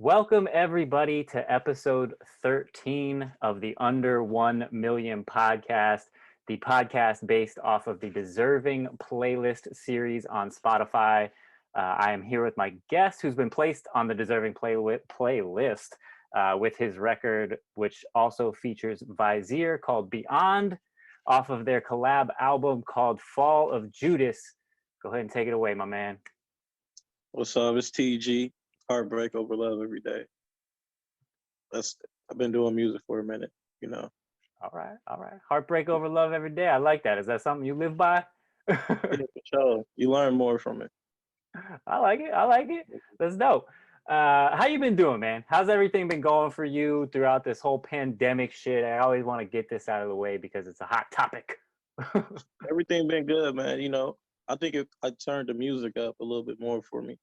Welcome, everybody, to episode 13 of the Under 1 Million podcast, the podcast based off of the Deserving playlist series on Spotify. I am here with my guest who's been placed on the Deserving playlist with his record, which also features Vizier, called Beyond, off of their collab album called Fall of Judas. Go ahead and take it away, my man. What's up? It's TG. Heartbreak over love every day. I've been doing music for a minute, you know. All right. Heartbreak over love every day. I like that. Is that something you live by? Yeah, for sure. You learn more from it. I like it. That's dope. How you been doing, man? How's everything been going for you throughout this whole pandemic shit? I always want to get this out of the way because it's a hot topic. Everything been good, man. You know, I think I turned the music up a little bit more for me.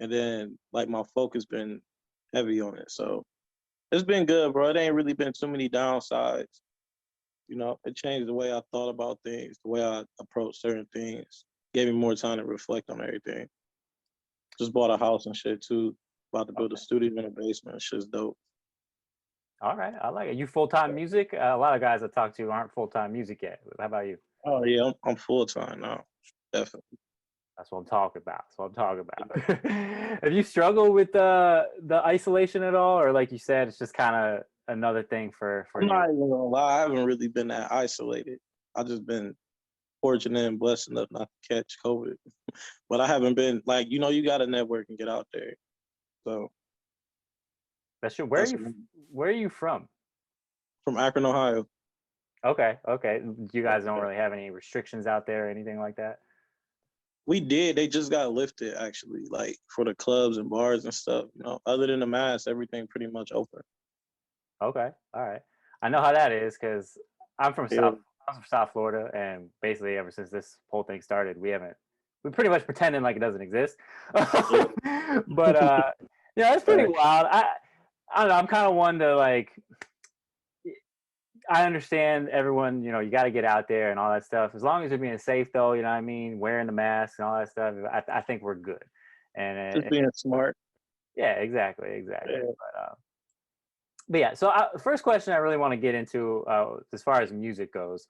And then, like, my focus been heavy on it. So it's been good, bro. It ain't really been too many downsides. You know, it changed the way I thought about things, the way I approach certain things. Gave me more time to reflect on everything. Just bought a house and shit, too. About to build a studio in the basement. Shit's dope. All right. I like it. You full-time music? A lot of guys I talk to aren't full-time music yet. How about you? Oh, yeah, I'm full-time now. Definitely. That's what I'm talking about. Have you struggled with the isolation at all, or like you said, it's just kind of another thing for I'm you? not even gonna lie, I haven't really been that isolated. I just been fortunate and blessed enough not to catch COVID. But I haven't been like, you know, you gotta network and get out there. So That's true. that's Where are you from? from Akron, Ohio. Okay. You guys don't really have any restrictions out there or anything like that? We did. They just got lifted actually, like for the clubs and bars and stuff. You know, other than the mask, everything pretty much open. Okay. All right. I know how that is because I'm from Yeah. South Florida, and basically ever since this whole thing started, we pretty much pretending like it doesn't exist. But yeah, it's pretty wild. I don't know. I'm kind of one to like. I understand everyone, you got to get out there and all that stuff. As long as you're being safe, though, you know what I mean? Wearing the mask and all that stuff, I think we're good. And Just being smart. yeah, exactly. Yeah. But yeah, so first question I really want to get into as far as music goes.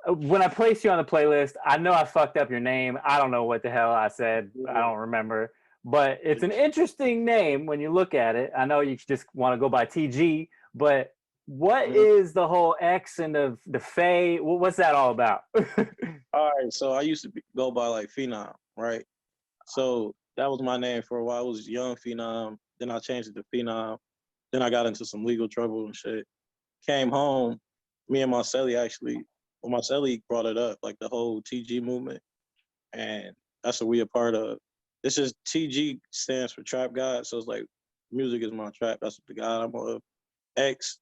When I placed you on the playlist, I know I fucked up your name. I don't know what the hell I said. I don't remember. But it's an interesting name when you look at it. I know you just want to go by TG, but what is the whole X and the Faye? What's that all about? All right, so I used to go by like Phenom, right? So that was my name for a while. I was Young Phenom. Then I changed it to Phenom. Then I got into some legal trouble and shit. Came home, me and Marcelli actually, Marcelli brought it up, like the whole TG movement. And that's what we a part of. This is TG stands for Trap God. So it's like music is my trap. That's what the God I'm of. X,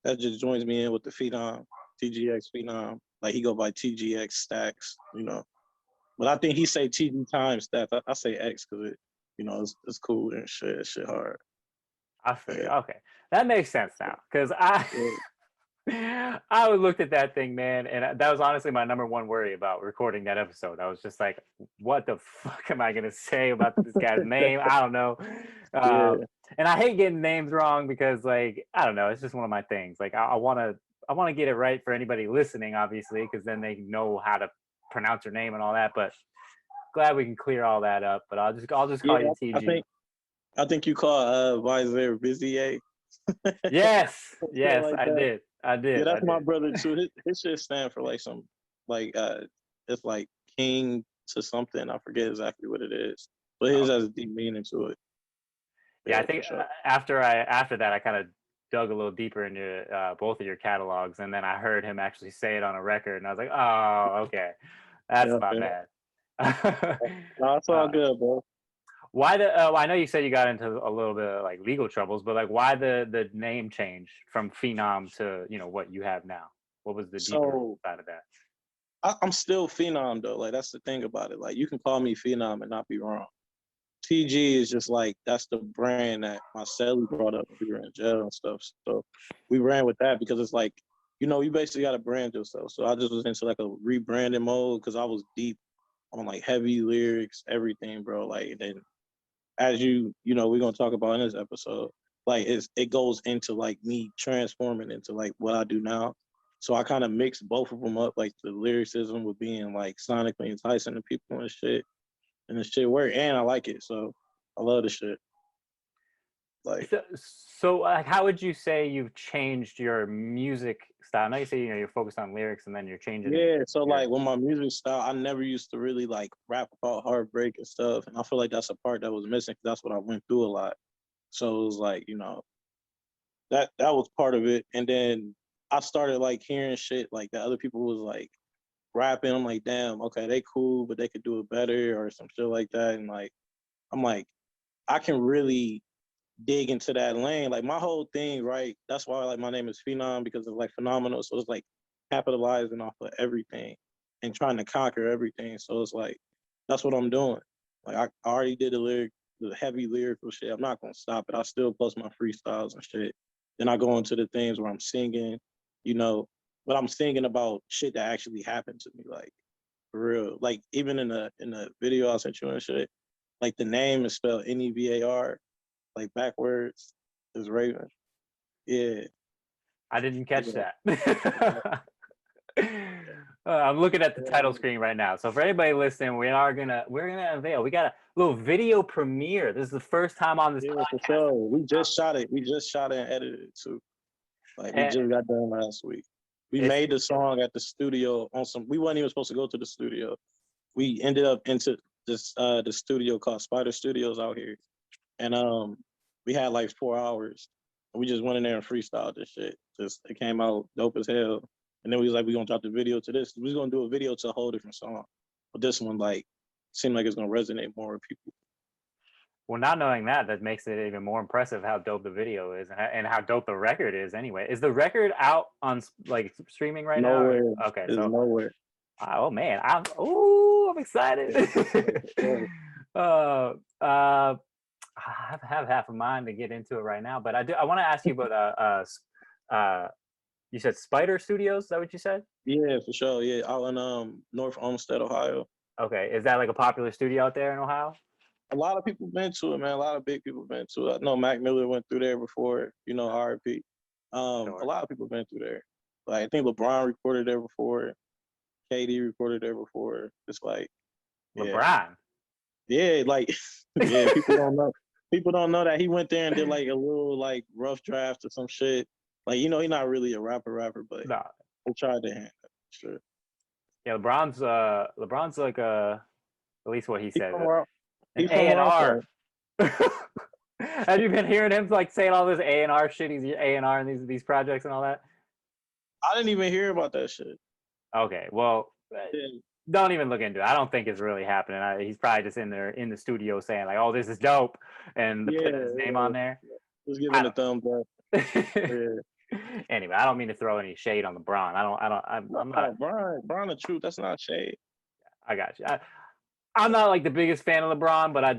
that just joins me in with the Phenom, TGX Phenom. Like he go by TGX Stacks, you know. But I think he say TG times Stacks. I say X because it's cool and shit. Shit hard. I feel you. Okay, that makes sense now because I looked at that thing, man, and that was honestly my number one worry about recording that episode. I was just like, what the fuck am I gonna say about this guy's name? I don't know. And I hate getting names wrong because, like, I don't know. It's just one of my things. Like, I want to get it right for anybody listening, obviously, because then they know how to pronounce your name and all that. But glad we can clear all that up. But I'll just call you TG. I think you call Vizier Vizier. Yes, like I did. Yeah, that's my brother too. His shit stand for like some it's like king to something. I forget exactly what it is, but his has a deep meaning to it. Yeah, I think sure. after that, I kind of dug a little deeper into both of your catalogs, and then I heard him actually say it on a record, and I was like, oh, okay, that's my bad. No, it's all good, bro. Why I know you said you got into a little bit of like legal troubles, but like why the name change from Phenom to what you have now? What was the deeper side of that? I'm still Phenom though. Like that's the thing about it. Like you can call me Phenom and not be wrong. TG is just like that's the brand that Marcelli brought up when we were in jail and stuff. So we ran with that because it's like, you basically got to brand yourself. So I just was into like a rebranding mode because I was deep on like heavy lyrics, everything, bro. Like and then as we're gonna talk about in this episode, like it goes into like me transforming into like what I do now. So I kind of mix both of them up, like the lyricism with being like sonically enticing to people and shit, and the shit work, and I like it, so I love the shit. Like, so how would you say you've changed your music style? I know you say you're focused on lyrics and then you're changing it. yeah, so like with my music style, I never used to really like rap about heartbreak and stuff, and I feel like that's a part that was missing because that's what I went through a lot. So it was like, that was part of it, and then I started like hearing shit like that other people was like rapping. I'm like, damn, okay, they cool, but they could do it better or some shit like that, and like I'm like, I can really dig into that lane. Like my whole thing, right? That's why like my name is Phenom because it's like phenomenal. So it's like capitalizing off of everything and trying to conquer everything. So it's like that's what I'm doing. Like I already did the heavy lyrical shit. I'm not gonna stop it. I still post my freestyles and shit. Then I go into the things where I'm singing, but I'm singing about shit that actually happened to me, like for real. Like even in the video I sent you and shit, like the name is spelled Nevar, like backwards is Raven. Yeah. I didn't catch Yeah. that. I'm looking at the title screen right now. So for anybody listening, we're gonna unveil. We got a little video premiere. This is the first time on this Yeah, podcast. for sure. We just shot it. We just shot it and edited it too. Like we just got done last week. We made the song at the studio on some. We wasn't even supposed to go to the studio. We ended up into this the studio called Spider Studios out here, and we had like 4 hours. And we just went in there and freestyled this shit. Just it came out dope as hell. And then we was like, we gonna drop the video to this. We was gonna do a video to a whole different song, but this one like seemed like it's gonna resonate more with people. Well, not knowing that makes it even more impressive how dope the video is and how dope the record is. Anyway, is the record out on like streaming right Nowhere. now? Okay, There's so nowhere. oh man, I'm excited. I have half a mind to get into it right now, but I want to ask you about you said Spider Studios. Is that what you said? Yeah, for sure. Yeah, out in North Olmsted, Ohio. Okay, is that like a popular studio out there in Ohio? A lot of people been to it, man. A lot of big people been to it. I know Mac Miller went through there before, RP. Sure. A lot of people been through there. Like I think LeBron recorded there before. KD recorded there before. It's like LeBron. Yeah, like yeah, people don't know that he went there and did like a little like rough draft or some shit. Like, he's not really a rapper, but Nah. he tried to handle it, sure. Yeah, LeBron's like at least what he said. An From A&R. Have you been hearing him like saying all this A&R shit? He's A&R in these projects and all that. I didn't even hear about that shit. Okay, well, don't even look into it. I don't think it's really happening. He's probably just in there in the studio saying like, "Oh, this is dope," and putting his name on there. Just giving a thumbs up. Anyway, I don't mean to throw any shade on LeBron. I'm not. Brian, the truth. That's not shade. I got you. I'm not like the biggest fan of LeBron, but I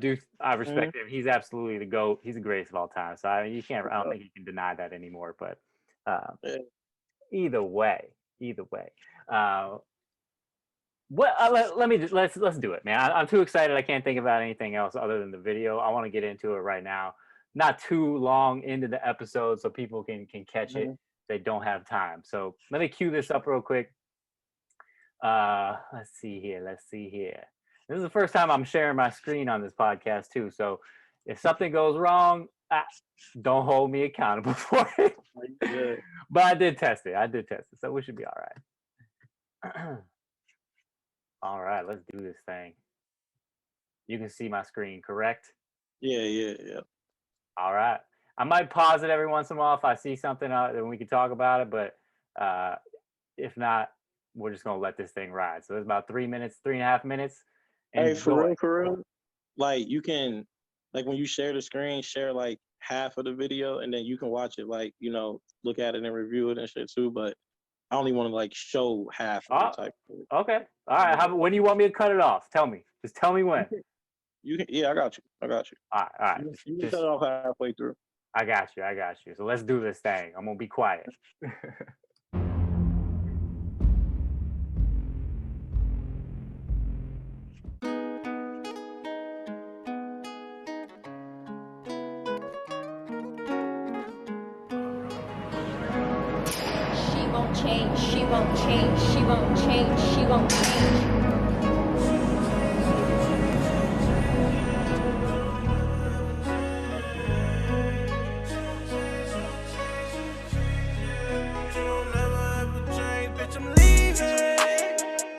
respect him. He's absolutely the GOAT. He's the greatest of all time. So I don't think you can deny that anymore. But either way, let's do it, man. I'm too excited. I can't think about anything else other than the video. I want to get into it right now. Not too long into the episode, so people can catch it. They don't have time. So let me cue this up real quick. Let's see here. This is the first time I'm sharing my screen on this podcast too. So if something goes wrong, don't hold me accountable for it. But I did test it. So we should be all right. All right, let's do this thing. You can see my screen, correct? Yeah. All right. I might pause it every once in a while if I see something, then we can talk about it. But if not, we're just gonna let this thing ride. So it's about 3.5 minutes. Hey, for real, like you can, like when you share the screen, share like half of the video, and then you can watch it, like look at it and review it and shit too. But I only want to like show half of the type. Okay. All right. When do you want me to cut it off? Tell me. Just tell me when. Yeah, I got you. All right. You can cut it off halfway through. I got you. So let's do this thing. I'm gonna be quiet. change, she won't change, she won't change, she won't change.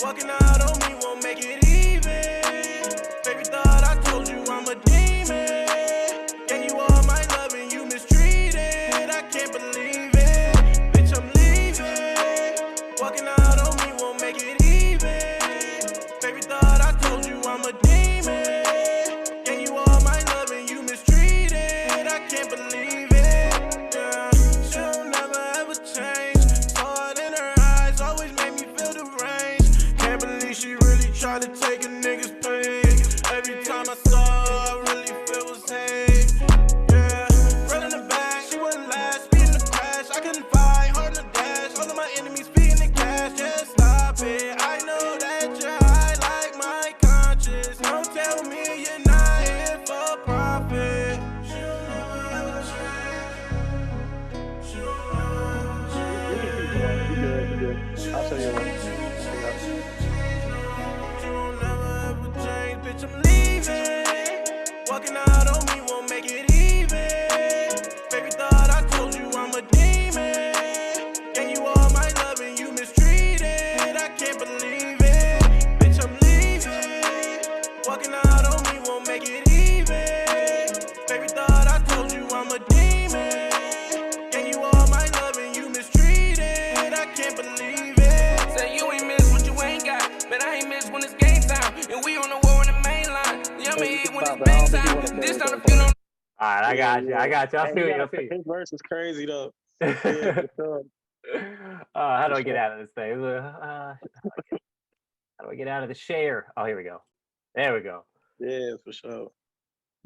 Walking out on me won't make it even. Baby, thought I told you I'm a demon. Gave you all my love and you mistreated. I can't believe it. Bitch, I'm leaving. Walking out on me won't make it even. Baby, thought I told you I'm a demon. Gave you all my love and you mistreated. I can't believe it. Yeah, she'll never ever change. Saw it in her eyes, always made me feel the rain. Can't believe she really tried to take a nigga's pain. Every time I saw her, I really feel was hate. Yeah, running the back, she wouldn't last. Speeding the crash, I couldn't fight. Hard in the dash, all of my enemies speeding the cash. Just stop it. I know that you're high like my conscience. Don't tell me you're not here for profit. She'll never ever change. She'll never change. I'll tell you what. Bitch, I'm leaving. Walking out on me won't make it even. Baby, thought I told you I'm a demon. Gave you all my love and you mistreated. I can't believe it. Bitch, I'm leaving. Walking out on me won't make it even. Baby, thought I told you I'm a demon. Gave you all my love and you mistreated. I can't believe it. Say you ain't miss what you ain't got, but I ain't miss when it's game time. And we on the war in the main line. Yeah, me when it's bang time. This time if you don't. All right, I got you. I got you. I feel you. I feel you. His verse is crazy though. Yeah, for sure. How do I get out of this thing? How do I get out of the share? Oh, here we go. There we go. Yeah, for sure.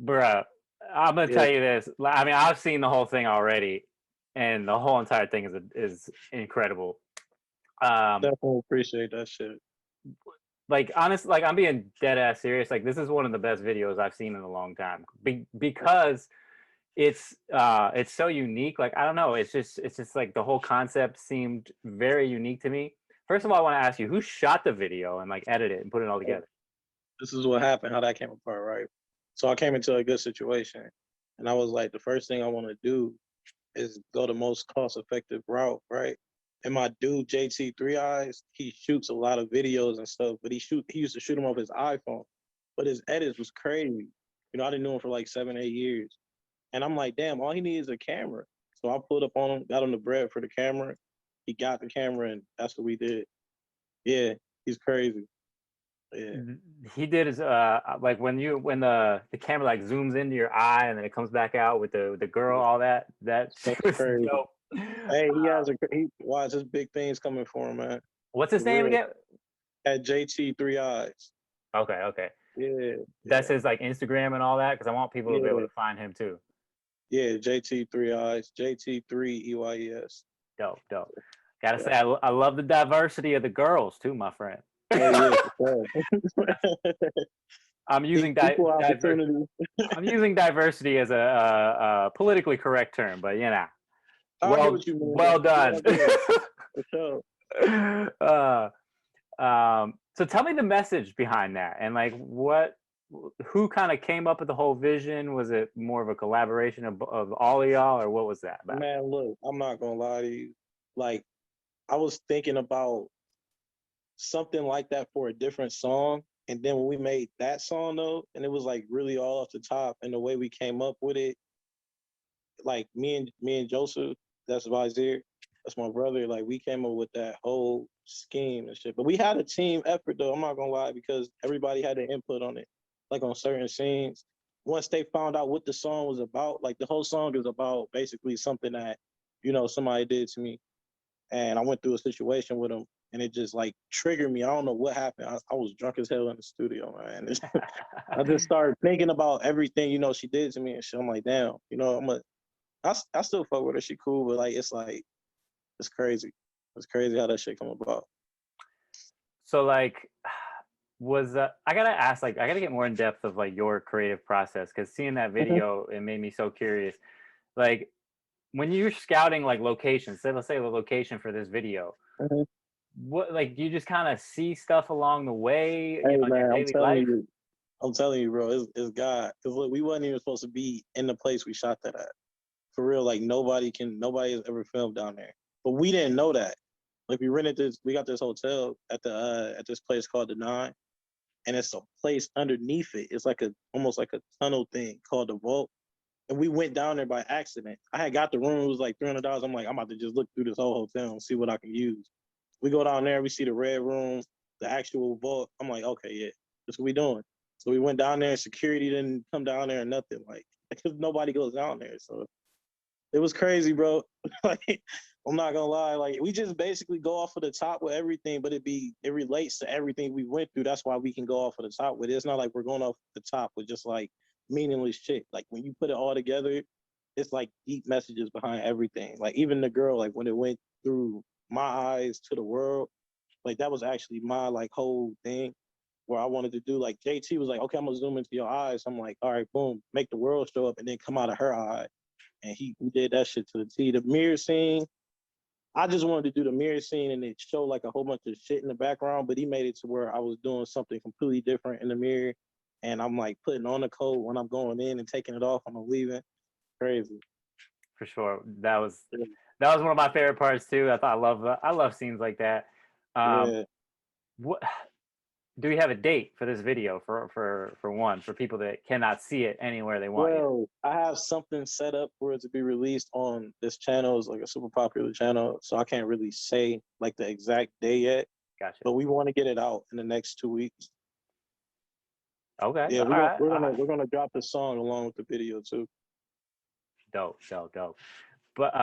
Bruh, I'm gonna Yeah. tell you this. I mean, I've seen the whole thing already, and the whole entire thing is incredible. Definitely appreciate that shit. Like honestly, like I'm being dead ass serious. Like this is one of the best videos I've seen in a long time because it's so unique. Like I don't know, it's just like the whole concept seemed very unique to me. First of all, I want to ask you who shot the video and like edited it and put it all together. This is what happened, how that came apart, right? So I came into a good situation, and I was like, the first thing I want to do is go the most cost-effective route, right? And my dude JT Three Eyes, he shoots a lot of videos and stuff, but he used to shoot them off his iPhone, but his edits was crazy. You know, I didn't know him for like 7, 8 years, and I'm like, damn, all he needs is a camera. So I pulled up on him, got him the bread for the camera. He got the camera, and that's what we did. Yeah, he's crazy. Yeah. He did his like when the camera like zooms into your eye and then it comes back out with the girl, all that That's was crazy. dope. Hey, watch his big things coming for him, man. What's his For name real. again? At JT Three Eyes. Okay. Yeah. That's his like Instagram and all that because I want people to be able Yeah. to find him too. Yeah, JT Three Eyes. JT3 EYES. Dope. Gotta say, I love the diversity of the girls too, my friend. Yeah, for sure. I'm using Equal opportunity. I'm using diversity as a politically correct term, but you know, I get what you mean, well though. done. For sure. So tell me the message behind that, and like who kind of came up with the whole vision? Was it more of a collaboration of all of y'all, or what was that about? Man, look, I'm not gonna lie to you. Like, I was thinking about something like that for a different song. And then when we made that song though, and it was like really all off the top, and the way we came up with it, like me and Joseph, that's Vizier, that's my brother, like we came up with that whole scheme and shit. But we had a team effort though, I'm not gonna lie, because everybody had an input on it, like on certain scenes. Once they found out what the song was about, like the whole song is about basically something that, you know, somebody did to me. And I went through a situation with them, and it just like triggered me. I don't know what happened. I was drunk as hell in the studio, man. I just started thinking about everything, you know, she did to me and shit. I'm like, damn, you know, I still fuck with her. She cool, but like, it's crazy. It's crazy how that shit come about. So like, I gotta ask, like, I gotta get more in depth of like your creative process because seeing that video, it made me so curious. Like, when you're scouting like locations, let's say the location for this video, Mhm. What, like, do you just kind of see stuff along the way, Hey in your man, daily life? I'm telling you, bro, it's God. Cause look, we wasn't even supposed to be in the place we shot that at. For real, like nobody has ever filmed down there. But we didn't know that. Like we got this hotel at this place called the Nine, and it's a place underneath it. It's like almost like a tunnel thing called the Vault. And we went down there by accident. I had got the room, it was like $300. I'm like, I'm about to just look through this whole hotel and see what I can use. We go down there, we see the red room, the actual vault. I'm like, okay, yeah, that's what we doing. So we went down there, security didn't come down there or nothing, like, because nobody goes down there. So it was crazy, bro. Like, I'm not gonna lie, like we just basically go off of the top with everything, but it relates to everything we went through. That's why we can go off of the top with it. It's not like we're going off the top with just like meaningless shit. Like when you put it all together, it's like deep messages behind everything. Like even the girl, like when it went through my eyes to the world, like that was actually my like whole thing where I wanted to do. Like JT was like, okay, I'm gonna zoom into your eyes. I'm like, all right, boom, make the world show up and then come out of her eye. And he did that shit to the T. The mirror scene, I just wanted to do the mirror scene and it showed like a whole bunch of shit in the background, but he made it to where I was doing something completely different in the mirror. And I'm like putting on the coat when I'm going in and taking it off when I'm leaving. Crazy. For sure. That was one of my favorite parts too. I love scenes like that. Yeah. What do we have a date for this video for people that cannot see it anywhere they want you? Well, I have something set up for it to be released on this channel. It's like a super popular channel, so I can't really say like the exact day yet. Gotcha. But we want to get it out in the next 2 weeks. Okay. Yeah, All right. we're gonna drop the song along with the video too. Dope. But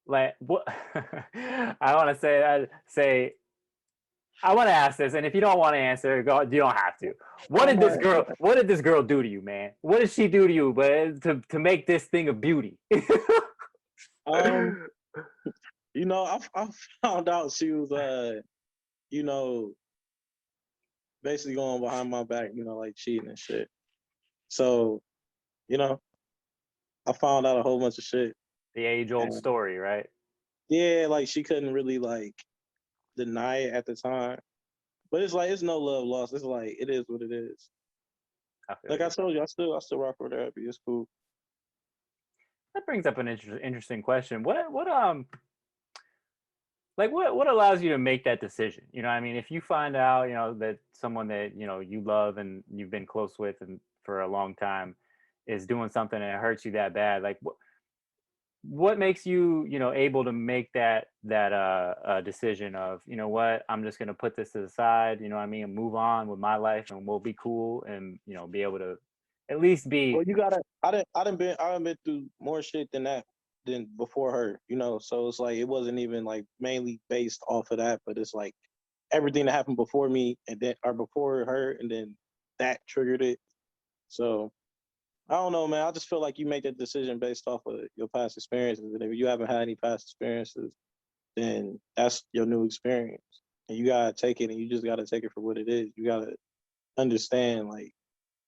like what I want to say I want to ask this, and if you don't want to answer, you don't have to. What did this girl do to you, man? What did she do to you, but to make this thing a beauty? You know, I found out she was you know, basically going behind my back, you know, like cheating and shit. So, you know, I found out a whole bunch of shit. The age-old And story, right? yeah, like she couldn't really like deny it at the time. But it's like it's no love lost. It's like it is what it is. Like I told you, I still rock with her. It's cool. That brings up an interesting question. What allows you to make that decision? You know, I mean, if you find out, that someone that, you love and you've been close with and for a long time is doing something and it hurts you that bad, like what makes you, able to make that decision of, you know what, I'm just going to put this to the side, you know what I mean, and move on with my life and we'll be cool and, be able to at least be. Well, you gotta. I done been through more shit than that than before her. You know, so it's like it wasn't even like mainly based off of that, but it's like everything that happened before me and then or before her, and then that triggered it. So I don't know, man. I just feel like you make that decision based off of your past experiences, and if you haven't had any past experiences, then that's your new experience, and you gotta take it, and you just gotta take it for what it is. You gotta understand like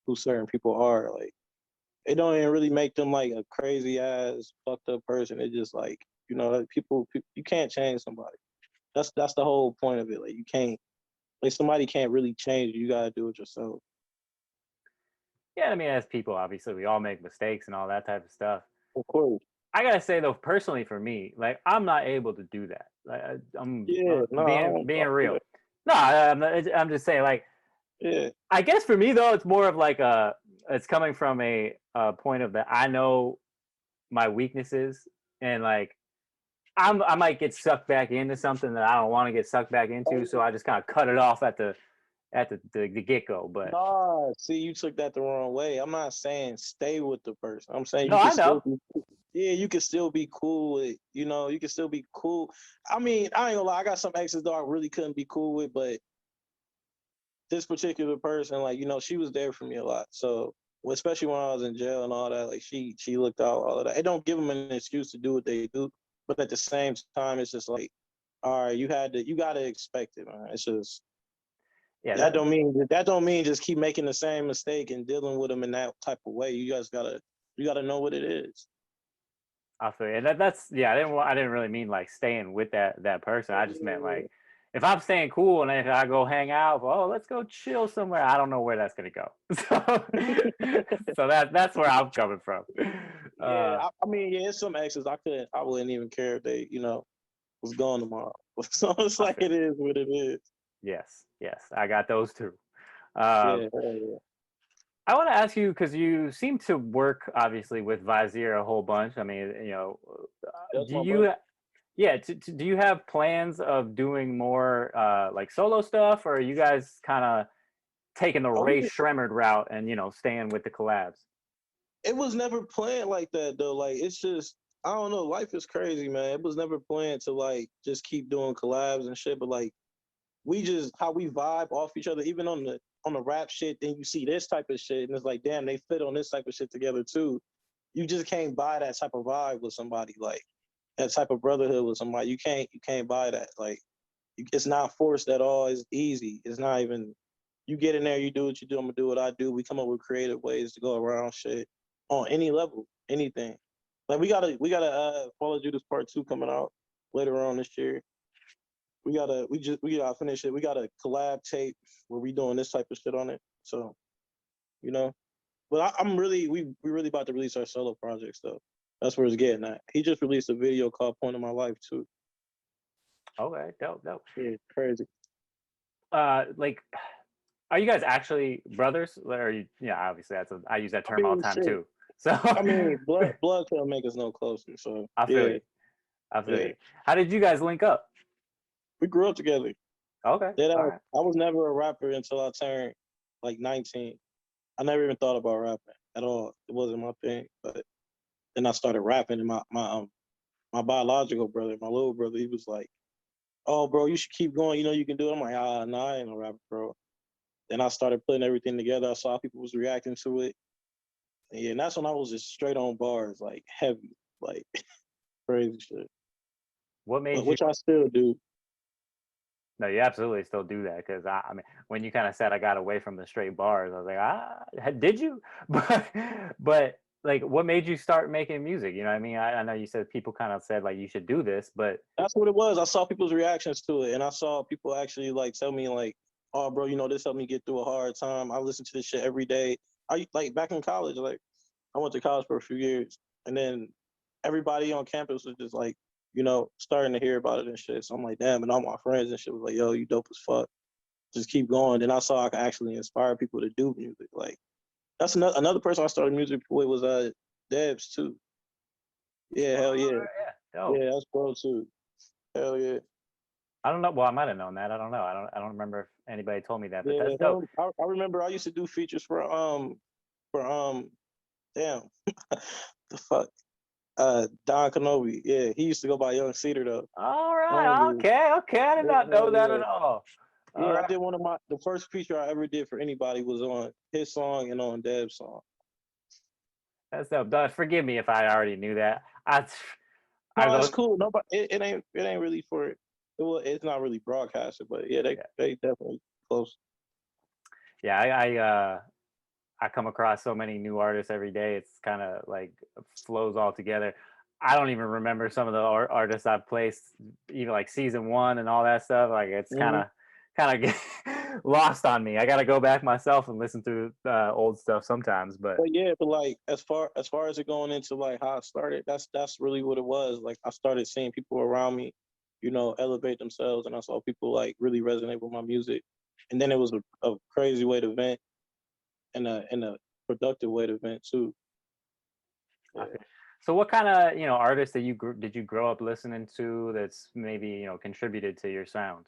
who certain people are. Like it don't even really make them like a crazy ass fucked up person. It just like like people you can't change somebody. That's the whole point of it. Like you can't like somebody can't really change you. You gotta do it yourself. Yeah, I mean, as people, obviously, we all make mistakes and all that type of stuff. Of course. I gotta say though, personally for me, like I'm not able to do that. Like I'm being real. No, I'm just saying, like, yeah. I guess for me though, it's more of like it's coming from a point of that I know my weaknesses and like I might get sucked back into something that I don't want to get sucked back into, so I just kind of cut it off at the get go. But nah, see, you took that the wrong way. I'm not saying stay with the person. I'm saying no, I know. You can still be cool with, you can still be cool. I mean, I ain't gonna lie, I got some exes that I really couldn't be cool with, but this particular person, like, she was there for me a lot. So, especially when I was in jail and all that, like, she looked out, all of that. It don't give them an excuse to do what they do, but at the same time, it's just like, all right, you gotta expect it, man. It's just, yeah, that don't mean just keep making the same mistake and dealing with them in that type of way. You guys gotta know what it is. I feel you. And that's yeah. I didn't really mean like staying with that person. I just meant like if I'm staying cool and if I go hang out, oh, let's go chill somewhere. I don't know where that's gonna go. So that's where I'm coming from. Yeah, I mean, yeah, it's some exes I wouldn't even care if they, was gone tomorrow. So it's like feel it is what it is. yes, I got those too. Um, Yeah, hell yeah. I want to ask you because you seem to work obviously with Vizier a whole bunch. I mean, That's do my brother. you, yeah, do you have plans of doing more like solo stuff, or are you guys kind of taking the Oh, Ray Shremmerd route and staying with the collabs? it was never planned like that though. Like it's just I don't know. Life is crazy, man. It was never planned to like just keep doing collabs and shit. But like we just how we vibe off each other, even on the rap shit. Then you see this type of shit, and it's like, damn, they fit on this type of shit together too. You just can't buy that type of vibe with somebody, like that type of brotherhood with somebody. You can't buy that. Like it's not forced at all. It's easy. It's not even. You get in there, you do what you do. I'm gonna do what I do. We come up with creative ways to go around shit on any level, anything. Like we gotta Follow Judas Part 2 coming out later on this year. We gotta finish it. We got a collab tape where we doing this type of shit on it. So, you know. But I'm really we really about to release our solo projects though. That's where it's getting at. He just released a video called Point of My Life too. Okay, dope. Yeah, crazy. Like, are you guys actually brothers? Or are you, yeah, obviously I use that term all the time Shit. too. So I mean, blood can't make us no closer. So I feel yeah, you. I feel yeah. you. How did you guys link up? We grew up together. Okay, Yeah, all right. I was never a rapper until I turned like 19. I never even thought about rapping at all. It wasn't my thing. But then I started rapping, and my biological brother, my little brother, he was like, "Oh, bro, you should keep going. You know you can do it." I'm like, nah, I ain't no rapper, bro. Then I started putting everything together. I saw people was reacting to it. And yeah, and that's when I was just straight on bars, like heavy, like crazy shit. What made But you? which I still do. No, you absolutely still do that because I mean, when you kind of said I got away from the straight bars, I was like, did you? But like, what made you start making music? You know what I mean? I know you said people kind of said like you should do this, but That's what it was. I saw people's reactions to it, and I saw people actually like tell me like, "Oh, bro, this helped me get through a hard time. I listen to this shit every day." I like back in college, like I went to college for a few years, and then everybody on campus was just like, starting to hear about it and shit. So I'm like, damn, and all my friends and shit was like, "Yo, you dope as fuck. Just keep going." Then I saw I could actually inspire people to do music. Like that's another person I started music with was Debs too. Yeah, hell yeah, yeah, dope. yeah, that's bro too. Hell yeah. I don't know. Well, I might have known that. I don't know. I don't remember if anybody told me that, but Yeah, that's dope. I remember I used to do features for damn the fuck Don Kenobi. Yeah, he used to go by Young Cedar though. All right. Um, Okay. I did not know that yeah, at all. All yeah. I right. did the first feature I ever did for anybody was on his song and on Deb's song. That's dope. Forgive me if I already knew that. I No, that's go. cool. No, but it ain't really for it. It's not really broadcasted, but yeah, Yeah. they definitely close. Yeah. I come across so many new artists every day. It's kind of like flows all together. I don't even remember some of the artists I've placed, even like season one and all that stuff. Like it's Mm-hmm. kind of lost on me. I got to go back myself and listen through old stuff sometimes. But But yeah, but like as far as it going into like how I started, that's really what it was. Like I started seeing people around me, elevate themselves, and I saw people like really resonate with my music. And then it was a crazy way to vent and a productive way to vent too. Yeah. okay. So what kind of artists that did you grow up listening to that's maybe contributed to your sound?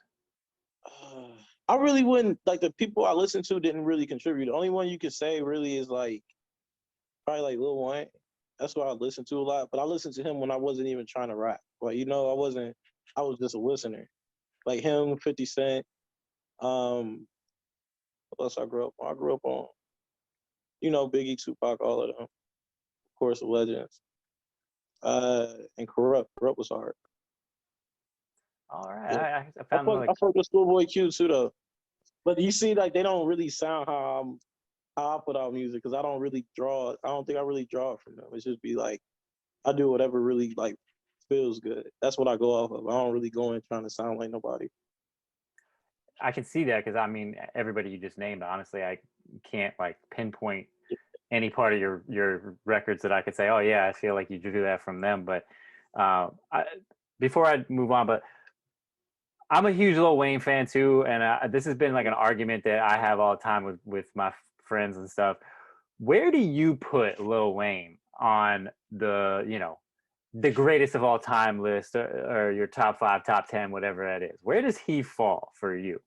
I really wouldn't like the people I listened to didn't really contribute. The only one you could say really is like probably like Lil Wayne. That's what I listened to a lot. But I listened to him when I wasn't even trying to rap. Like, I was just a listener. Like him, 50 Cent. What else I grew up on? I grew up on, Biggie, Tupac, all of them. Of course, the legends. And Corrupt. Corrupt was hard. All right, Yeah. I found like I fuck with Schoolboy Q too though. But you see, like they don't really sound how I put out music because I don't really draw. I don't think I really draw it from them. It's just be like I do whatever really like feels good. That's what I go off of. I don't really go in trying to sound like nobody. I can see that because I mean, everybody you just named, honestly, I can't like pinpoint any part of your records that I could say, oh yeah, I feel like you do that from them. But before I move on, but I'm a huge Lil Wayne fan too, and this has been like an argument that I have all the time with my friends and stuff. Where do you put Lil Wayne on the the greatest of all time list, or your top 5, top 10, whatever that is? Where does he fall for you?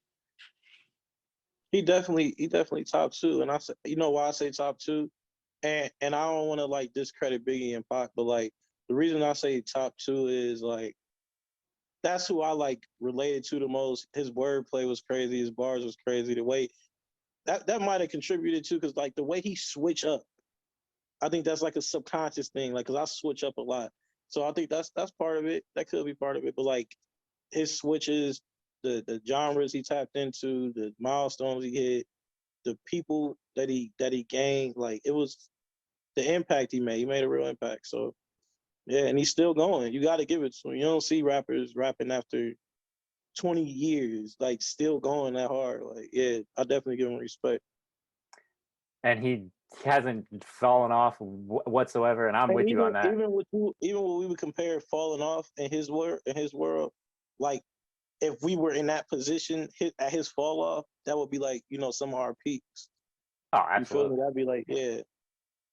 He definitely top two. And I say, you know why I say top two? And I don't want to like discredit Biggie and Pac, but like the reason I say top two is like that's who I like related to the most. His wordplay was crazy, his bars was crazy. The way that might have contributed to because like the way he switch up, I think that's like a subconscious thing. Like, cause I switch up a lot, so I think that's part of it. That could be part of it. But like his switches, the genres he tapped into, the milestones he hit, the people that he gained, like it was the impact he made. He made a real impact. So yeah, and he's still going. You got to give it to him. You don't see rappers rapping after 20 years, like still going that hard. Like, yeah, I definitely give him respect. And he hasn't fallen off whatsoever, and I'm And with you on that. even when we would compare falling off in his world, like if we were in that position at his fall off, that would be like, some of our peaks. Oh, You feel absolutely. me? That'd be like, yeah,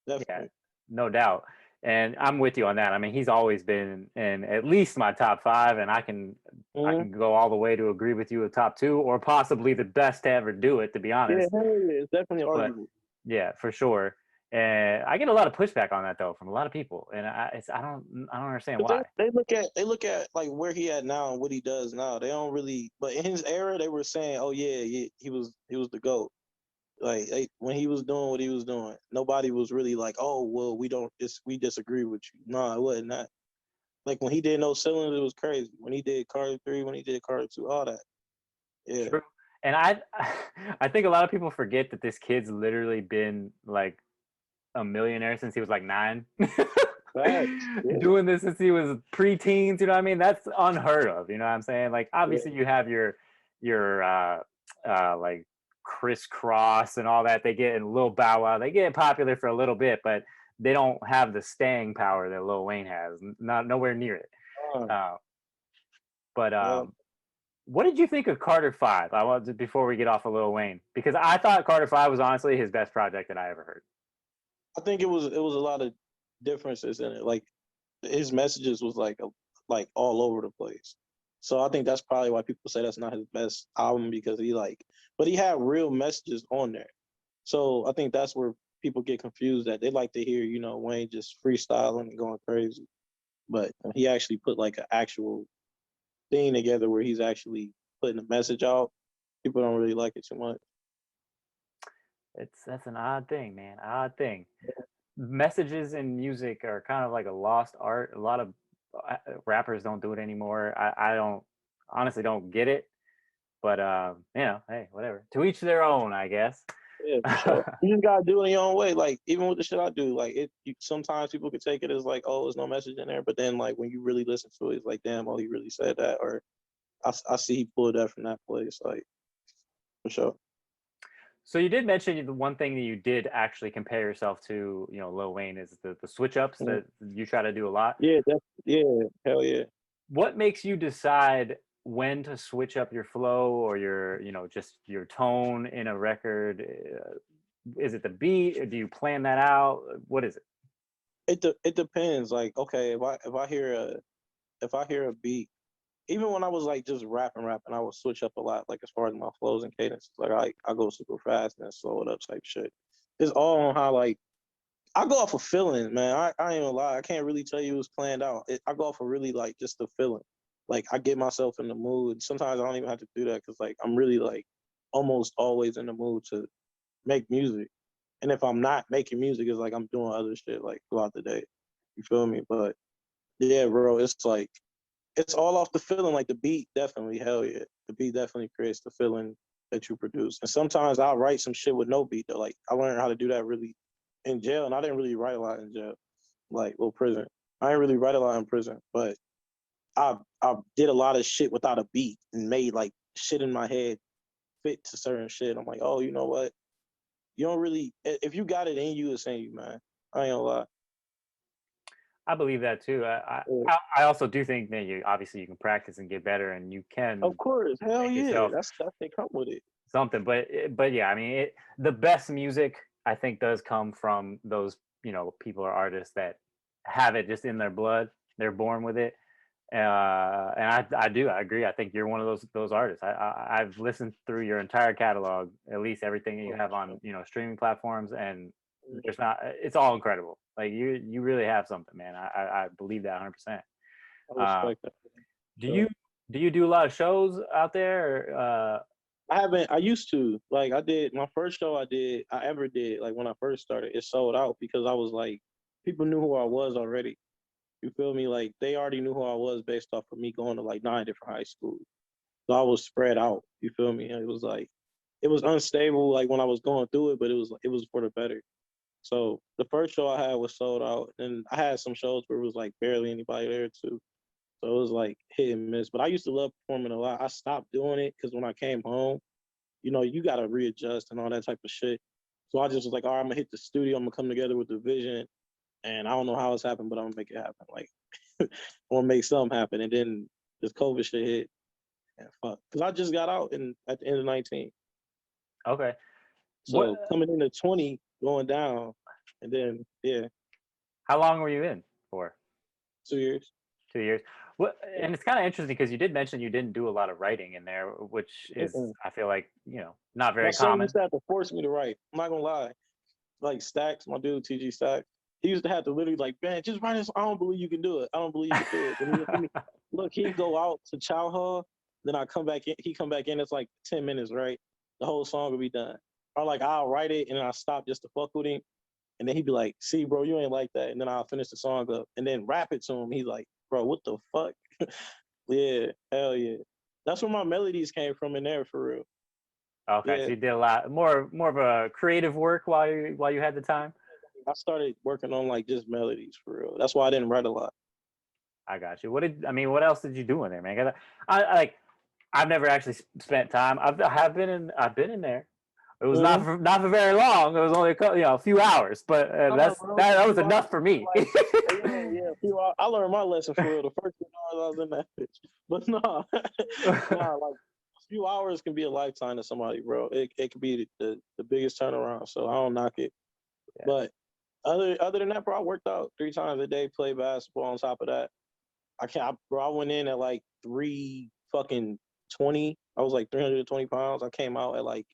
Yeah, definitely. no doubt. And I'm with you on that. I mean, he's always been in at least my top 5, and I can Mhm. go all the way to agree with you with top 2, or possibly the best to ever do it, to be Yeah, honest. hell yeah, it's definitely But arguable. yeah, for sure. And I get a lot of pushback on that though from a lot of people, and I don't understand But why. they look at like where he at now and what he does now. They don't really, but in his era, they were saying, "Oh yeah, he was the GOAT." Like when he was doing what he was doing, nobody was really like, "Oh well, we disagree with you." No, it wasn't that. Like when he did No Ceilings, it was crazy. When he did Carter 3, when he did Carter 2, all that. Yeah. True. And I think a lot of people forget that this kid's literally been like a millionaire since he was like 9. Facts. Yeah. Doing this since he was preteens, you know what I mean? That's unheard of, you know what I'm saying? Like Yeah. obviously you have your like crisscross and all that. They get in Lil Bow Wow, they get popular for a little bit, but they don't have the staying power that Lil Wayne has. Not nowhere near it. Uh, Uh, but yeah. what did you think of Carter 5? I want to, before we get off of Lil Wayne, because I thought Carter 5 was honestly his best project that I ever heard. I think it was a lot of differences in it. Like his messages was like all over the place. So I think that's probably why people say that's not his best album because but he had real messages on there. So I think that's where people get confused that they like to hear, Wayne just freestyling and going crazy. But he actually put like an actual thing together where he's actually putting a message out. People don't really like it too much. That's an odd thing, man. Odd thing. Messages in music are kind of like a lost art. A lot of rappers don't do it anymore. I don't honestly don't get it, but hey, whatever. To each their own, I guess. Yeah, for sure. You just gotta do it in your own way. Like even with the shit I do, like sometimes people could take it as like, oh, there's no message in there, but then like when you really listen to it, it's like, damn, oh, he really said that, or I see he pulled that from that place, like for sure. So you did mention the one thing that you did actually compare yourself to, Lil Wayne is the switch ups Mhm. that you try to do a lot. Yeah, hell yeah. What makes you decide when to switch up your flow or your, just your tone in a record? Is it the beat, or do you plan that out? What is it? It depends. Like, okay, if I hear a beat, even when I was like just rapping, I would switch up a lot, like as far as my flows and cadence. Like I go super fast and then slow it up type shit. It's all on how like I go off of feeling, man. I ain't gonna lie, I can't really tell you what's planned out. I go off of really like just the feeling. Like I get myself in the mood. Sometimes I don't even have to do that because like I'm really like almost always in the mood to make music. And if I'm not making music, it's like I'm doing other shit like throughout the day. You feel me? But yeah, bro, it's like it's all off the feeling. Like the beat, definitely, hell yeah, the beat definitely creates the feeling that you produce. And sometimes I'll write some shit with no beat. Though. Like I learned how to do that really in jail, and I didn't really write a lot in jail, like little prison. I ain't really write a lot in prison, but I did a lot of shit without a beat and made like shit in my head fit to certain shit. I'm like, oh, you know what? You don't really, if you got it in you, it's in you, man. I ain't gonna lie. I believe that too. Yeah. I also do think that you obviously you can practice and get better, and you can Of course, hell make yeah. yourself That's they come with it. something. But yeah, I mean, the best music I think does come from those people or artists that have it just in their blood. They're born with it. And I agree. I think you're one of those artists. I've listened through your entire catalog, at least everything that you have on streaming platforms, and there's not. It's all incredible. Like you really have something, man. I believe that 100%. I respect that. Do you do a lot of shows out there? Or, I haven't. I used to. Like I did my first show. I ever did. Like when I first started, it sold out because I was like, people knew who I was already. You feel me? Like they already knew who I was based off of me going to like 9 different high schools. So I was spread out. You feel me? And it was like it was unstable like when I was going through it, but it was for the better. So the first show I had was sold out, and I had some shows where it was like barely anybody there too. So it was like hit and miss. But I used to love performing a lot. I stopped doing it because when I came home, you got to readjust and all that type of shit. So I just was like, all right, I'm gonna hit the studio. I'm gonna come together with the vision, and I don't know how it's happened, but I'm gonna make it happen. Like, I'm gonna make something happen. And then this COVID shit hit, and fuck, because I just got out at the end of 19. okay. So coming into 20, going down, and then How long were you in for? 2 years. 2 years. And it's kind of interesting because you did mention you didn't do a lot of writing in there, which is I feel like not very common. Used to have to force me to write. I'm not gonna lie. Like Stacks, my dude Tgxphe, he used to have to literally like, man, just write this. I don't believe you can do it. I don't believe you can do it. And look, he'd go out to Chow Hall, then I come back in. He come back in. It's like 10 minutes, right? The whole song will be done. Or like I'll write it and then I stop just to fuck with him, and then he'd be like, "See, bro, you ain't like that." And then I'll finish the song up and then rap it to him. He's like, "Bro, what the fuck?" Yeah, hell yeah. That's where my melodies came from in there for real. Okay, so you did a lot more of a creative work while you had the time. I started working on like just melodies for real. That's why I didn't write a lot. I got you. What else did you do in there, man? 'Cause I've never actually spent time. I've been in there. It was not for very long. It was only a few hours, but that was enough for me. I learned my lesson for real. The first few hours I was in that bitch, but no, like a few hours can be a lifetime to somebody, bro. It could be the biggest turnaround. So I don't knock it. Yeah. But other than that, bro, I worked out 3 times a day, played basketball. On top of that, I went in at like 320. I was like 320 pounds. I came out at like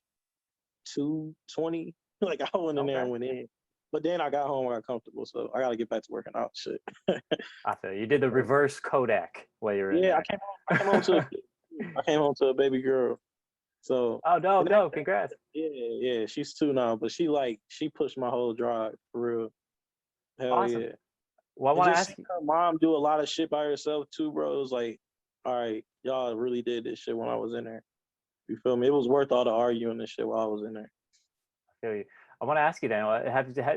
220. Like I went in there and went in. But then I got home, I got comfortable, so I got to get back to working out. Shit. I feel you did the reverse Kodak while you were in there. I came home to a baby girl. So no, congrats. Yeah, she's 2 now, but she pushed my whole drive for real. Hell awesome. Yeah. Well, I want to ask you. Her mom do a lot of shit by herself too, bro. It was like, all right, y'all really did this shit when I was in there. You feel me? It was worth all the arguing and shit while I was in there. I feel you. I want to ask you, Daniel,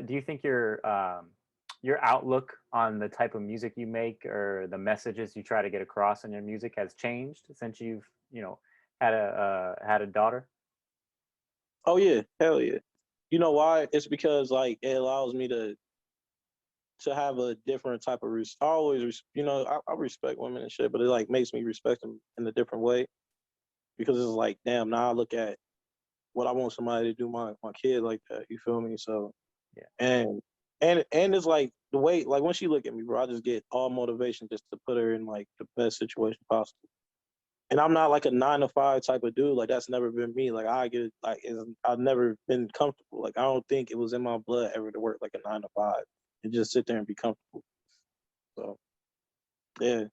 do you think your outlook on the type of music you make or the messages you try to get across in your music has changed since you've had a daughter? Oh yeah, hell yeah. You know why? It's because like it allows me to have a different type of I always I respect women and shit, but it like makes me respect them in a different way, because it's like, damn, now I look at what I want somebody to do my kid like that. You feel me? So yeah. And it's like the way, like when she look at me, bro, I just get all motivation just to put her in like the best situation possible. And I'm not like a 9-to-5 type of dude. Like that's never been me. Like I've never been comfortable. Like I don't think it was in my blood ever to work like a 9-to-5 and just sit there and be comfortable. So yeah.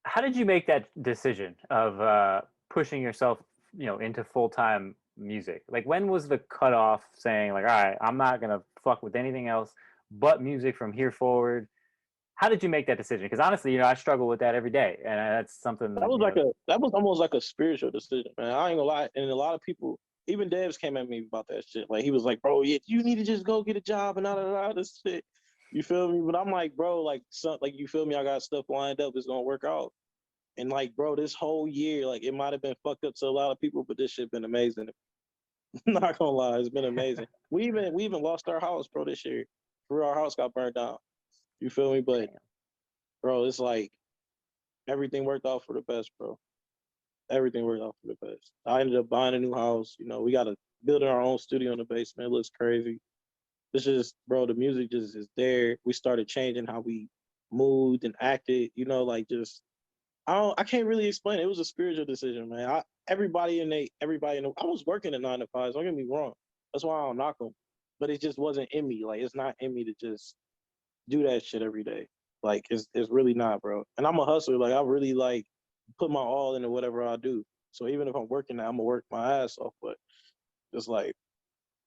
How did you make that decision of pushing yourself into full-time music? Like when was the cutoff saying like, all right, I'm not gonna fuck with anything else but music from here forward? How did you make that decision? Because honestly, I struggle with that every day, and that's something that was almost like a spiritual decision, man. I ain't gonna lie. And a lot of people, even Devs, came at me about that shit. Like he was like, bro, you need to just go get a job and all this shit. You feel me? But I'm like, bro, like, you feel me? I got stuff lined up. It's gonna work out. And like, bro, this whole year, like, it might have been fucked up to a lot of people, but this shit been amazing. Not gonna lie, it's been amazing. We even lost our house, bro, this year. For real, our house got burned down. You feel me? But bro, it's like everything worked out for the best, bro. Everything worked out for the best. I ended up buying a new house. You know, we got to build our own studio in the basement. It looks crazy. It's just, bro, the music just is there. We started changing how we moved and acted. You know, like just I can't really explain it. It was a spiritual decision, man. Everybody in I was working at 9 to 5. Don't get me wrong. That's why I don't knock them. But it just wasn't in me. Like, it's not in me to just do that shit every day. Like, it's really not, bro. And I'm a hustler. Like, I really like put my all into whatever I do. So even if I'm working now, I'm gonna work my ass off. But just like,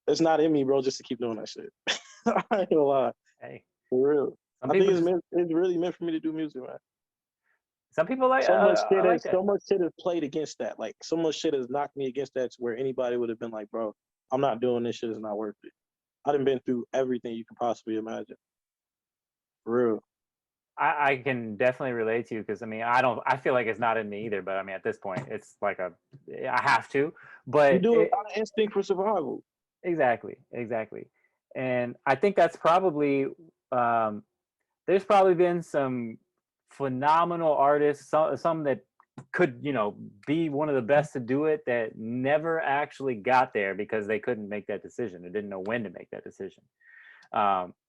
it's not in me, bro, just to keep doing that shit. I ain't gonna lie. Hey, For real. some I think people it's really meant for me to do music, man. some people like So much I like that. so much shit has played against that. Like, so much shit has knocked me against that to where anybody would have been like, bro, I'm not doing this shit. It's not worth it. I done been through everything you can possibly imagine. For real. I can definitely relate to you because I mean I feel like it's not in me either, but I mean at this point it's like I have to, You but do it out of instinct for survival. exactly, and I think that's probably um, there's probably been some phenomenal artists, some that could be one of the best to do it that never actually got there because they couldn't make that decision or didn't know when to make that decision.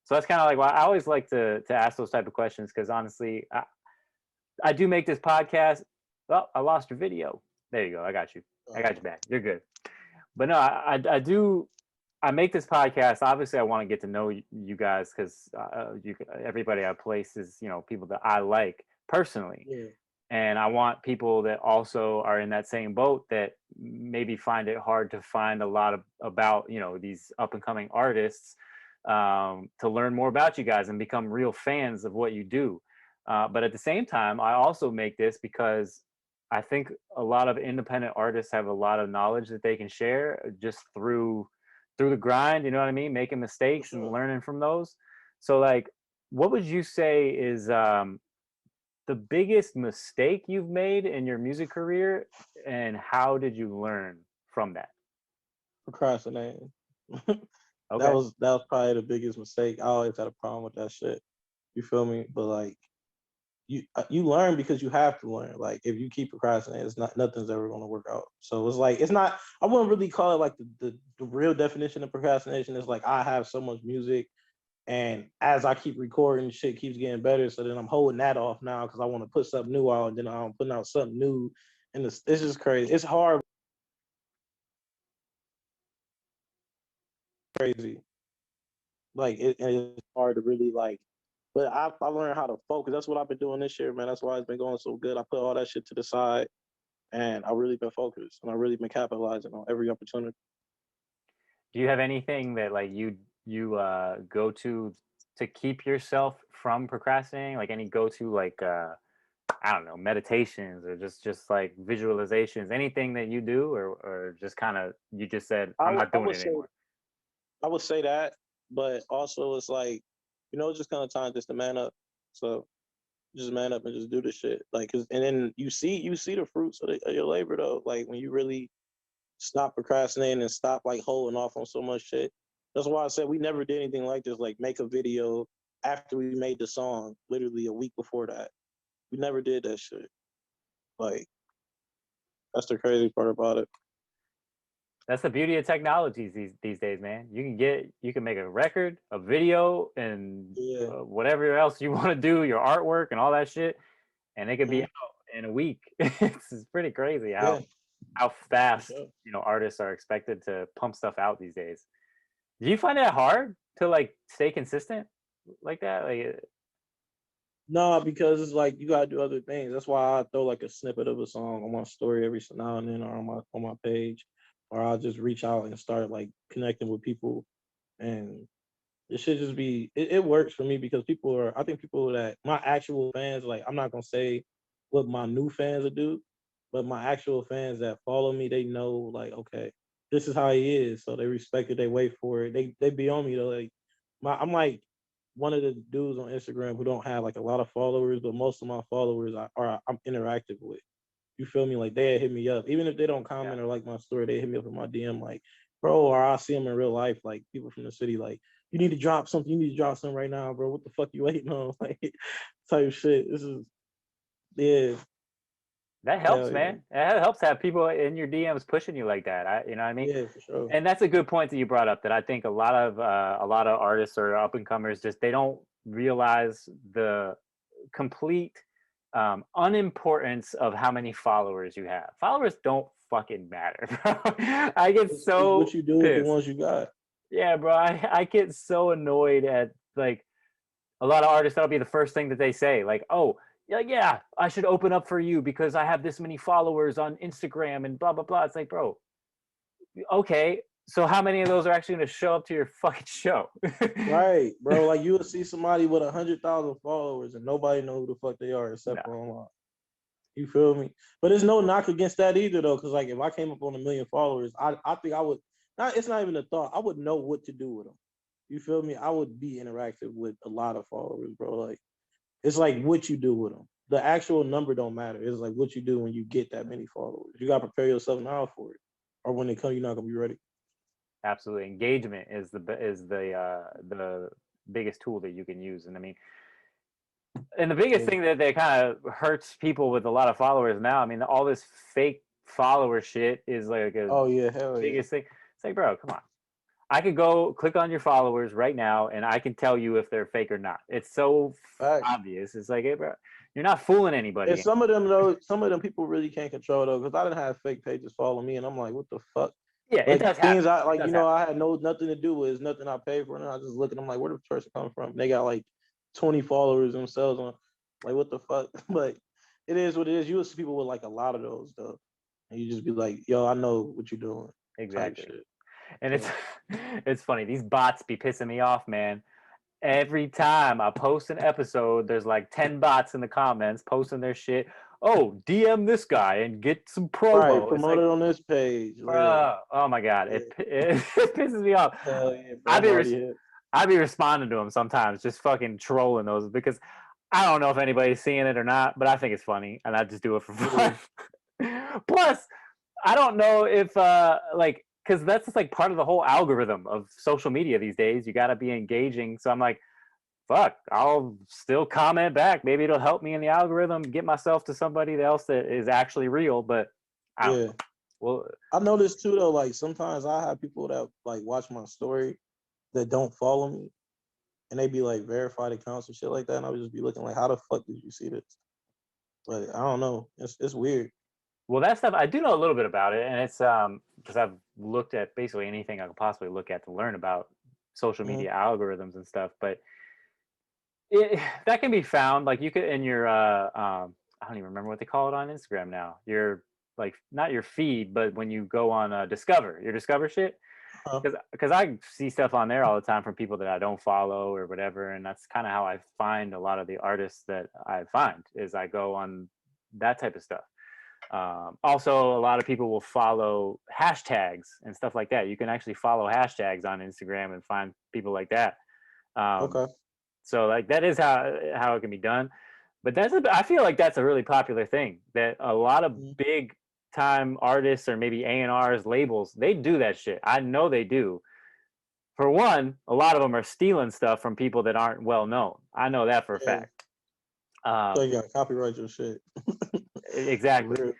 So that's kind of like why I always like to ask those type of questions because honestly, I do make this podcast. Well, I lost your video. There you go. I got you. I got you back. You're good. But no, I do. I make this podcast. Obviously, I want to get to know you guys because everybody I place is people that I like personally. Yeah. And I want people that also are in that same boat that maybe find it hard to find a lot about these up and coming artists, to learn more about you guys and become real fans of what you do. But at the same time, I also make this because I think a lot of independent artists have a lot of knowledge that they can share just through the grind. You know what I mean? Making mistakes and learning from those. So, like, what would you say is the biggest mistake you've made in your music career, and how did you learn from that? Procrastinating. Okay. That was probably the biggest mistake. I always had a problem with that shit. You feel me? But like, you learn because you have to learn. Like, if you keep procrastinating, nothing's ever gonna work out. So it's like, it's not. I wouldn't really call it like the real definition of procrastination. Is like, I have so much music, and as I keep recording, shit keeps getting better. So then I'm holding that off now because I want to put something new out, and then I'm putting out something new, and it's just crazy. It's hard, crazy. Like, it's hard to really like. But I learned how to focus. That's what I've been doing this year, man. That's why it's been going so good. I put all that shit to the side, and I really been focused, and I really been capitalizing on every opportunity. Do you have anything that like you go to keep yourself from procrastinating? Like any go to like I don't know, meditations or just like visualizations, anything that you do, or just kind of you just said I'm not doing it anymore. I would say that, but also it's like, just kind of time just to man up. So just man up and just do the shit. Like, and then you see the fruits of your labor though. Like, when you really stop procrastinating and stop like holding off on so much shit. That's why I said we never did anything like this. Like, make a video after we made the song, literally a week before that. We never did that shit. Like, that's the crazy part about it. That's the beauty of technologies these days, man. You can make a record, a video, and whatever else you want to do, your artwork and all that shit, and it could be out in a week. It's pretty crazy how fast artists are expected to pump stuff out these days. Do you find that hard to like stay consistent like that? Like, no, because it's like you gotta do other things. That's why I throw like a snippet of a song on my story every now and then, or on my page, or I'll just reach out and start like connecting with people, and it should just be. It works for me because I think people that my actual fans, like, I'm not gonna say what my new fans will do, but my actual fans that follow me, they know like, okay, this is how he is, so they respect it, they wait for it, they be on me though. Like, I'm like, one of the dudes on Instagram who don't have like a lot of followers, but most of my followers I'm interactive with. You feel me? Like they hit me up, even if they don't comment or like my story, they hit me up in my DM like, bro, or I see them in real life, like people from the city, like you need to drop something, you need to drop something right now, bro. What the fuck you waiting on? Like type shit. This is yeah. That helps, man. It helps to have people in your DMs pushing you like that. You know what I mean? Yeah, for sure. And that's a good point that you brought up. That I think a lot of artists or up and comers just they don't realize the complete unimportance of how many followers you have. Followers don't fucking matter, bro. I get It's so what you do with pissed. the ones you got. Yeah, bro. I get so annoyed at like a lot of artists. That'll be the first thing that they say, like, "Oh, yeah, I should open up for you because I have this many followers on Instagram and blah blah blah." It's like, bro, okay, so how many of those are actually going to show up to your fucking show? Right, bro. Like you would see somebody with 100,000 followers and nobody know who the fuck they are except for online. You feel me? But there's no knock against that either, though, because like if I came up on 1 million followers, I think I would not. It's not even a thought. I would know what to do with them. You feel me? I would be interactive with a lot of followers, bro. Like it's like what you do with them. The actual number don't matter. It's like what you do when you get that many followers. You gotta prepare yourself now for it, or when they come, you're not gonna be ready. Absolutely, engagement is the biggest tool that you can use, and I mean, and the biggest thing that kind of hurts people with a lot of followers now. I mean, all this fake follower shit is like Oh yeah, hell yeah. biggest thing. It's like, bro, come on. I could go click on your followers right now, and I can tell you if they're fake or not. It's so obvious. It's like, hey, bro, you're not fooling anybody. And some of them though, some of them people really can't control though, because I didn't have fake pages follow me, and I'm like, what the fuck? Yeah, like, it does things happen. I like, you know, I had nothing to do with. It's nothing I paid for, and I just look at them like, where did the person come from? They got like 20 followers themselves on, like, what the fuck? But it is what it is. You will see people with like a lot of those though, and you just be like, yo, I know what you're doing. Exactly. And it's it's funny. These bots be pissing me off, man. Every time I post an episode, there's like 10 bots in the comments posting their shit. Oh, DM this guy and get some promo. Right, promote it on this page. Oh my god, it pisses me off. Hell yeah, I'd be responding to them sometimes, just fucking trolling those because I don't know if anybody's seeing it or not, but I think it's funny and I just do it for fun. Plus, I don't know if like because that's just like part of the whole algorithm of social media these days. You got to be engaging. So I'm like, fuck, I'll still comment back. Maybe it'll help me in the algorithm, get myself to somebody else that is actually real. But I don't know. Well, I noticed too though, like sometimes I have people that like watch my story that don't follow me, and they be like verified accounts and shit like that, and I would just be looking like, how the fuck did you see this? But I don't know. It's weird. Well, that stuff I do know a little bit about it, and it's because I've looked at basically anything I could possibly look at to learn about social media algorithms and stuff. But that can be found, like you could in your I don't even remember what they call it on Instagram now. Your like not your feed, but when you go on your Discover shit. Because I see stuff on there all the time from people that I don't follow or whatever, and that's kind of how I find a lot of the artists that I find is I go on that type of stuff. Also, a lot of people will follow hashtags and stuff like that. You can actually follow hashtags on Instagram and find people like that. So like that is how it can be done. But I feel like that's a really popular thing that a lot of big time artists or maybe A&Rs, labels, they do that shit. I know they do. For one, a lot of them are stealing stuff from people that aren't well known. I know that for a fact. So you got to copyright your shit. Exactly.